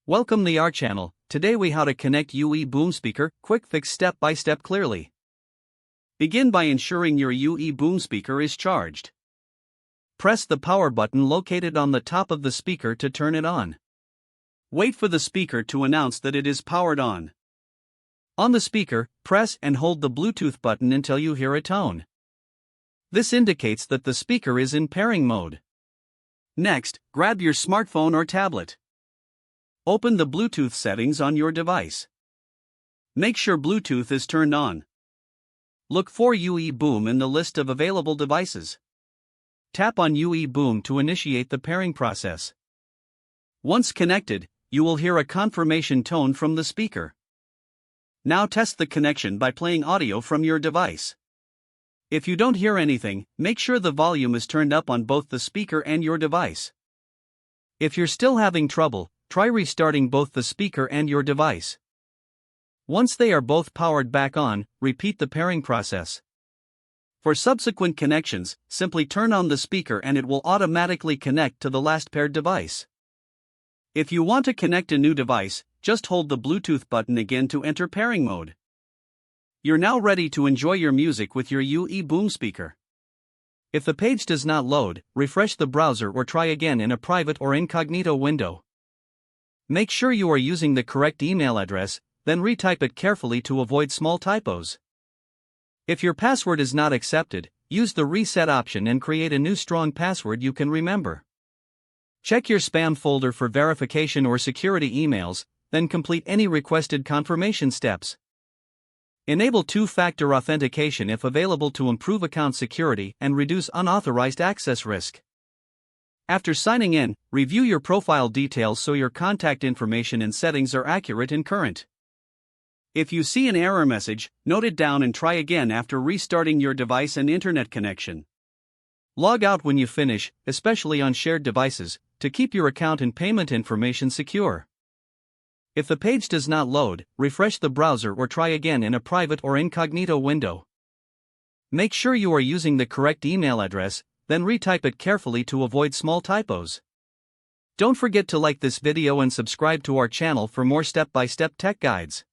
Welcome to our channel. Today we how to connect UE boom speaker, quick fix step by step clearly. Begin by ensuring your UE boom speaker is charged. Press the power button located on the top of the speaker to turn it on. Wait for the speaker to announce that it is powered on. On the speaker, press and hold the Bluetooth button until you hear a tone. This indicates that the speaker is in pairing mode. Next, grab your smartphone or tablet. Open the Bluetooth settings on your device. Make sure Bluetooth is turned on. Look for UE Boom in the list of available devices. Tap on UE Boom to initiate the pairing process. Once connected, you will hear a confirmation tone from the speaker. Now test the connection by playing audio from your device. If you don't hear anything, make sure the volume is turned up on both the speaker and your device. If you're still having trouble, try restarting both the speaker and your device. Once they are both powered back on, repeat the pairing process. For subsequent connections, simply turn on the speaker and it will automatically connect to the last paired device. If you want to connect a new device, just hold the Bluetooth button again to enter pairing mode. You're now ready to enjoy your music with your UE boom speaker. If the page does not load, refresh the browser or try again in a private or incognito window. Make sure you are using the correct email address, then retype it carefully to avoid small typos. If your password is not accepted, use the reset option and create a new strong password you can remember. Check your spam folder for verification or security emails, then complete any requested confirmation steps. Enable two-factor authentication if available to improve account security and reduce unauthorized access risk. After signing in, review your profile details so your contact information and settings are accurate and current. If you see an error message, note it down and try again after restarting your device and internet connection. Log out when you finish, especially on shared devices, to keep your account and payment information secure. If the page does not load, refresh the browser or try again in a private or incognito window. Make sure you are using the correct email address, then retype it carefully to avoid small typos. Don't forget to like this video and subscribe to our channel for more step-by-step tech guides.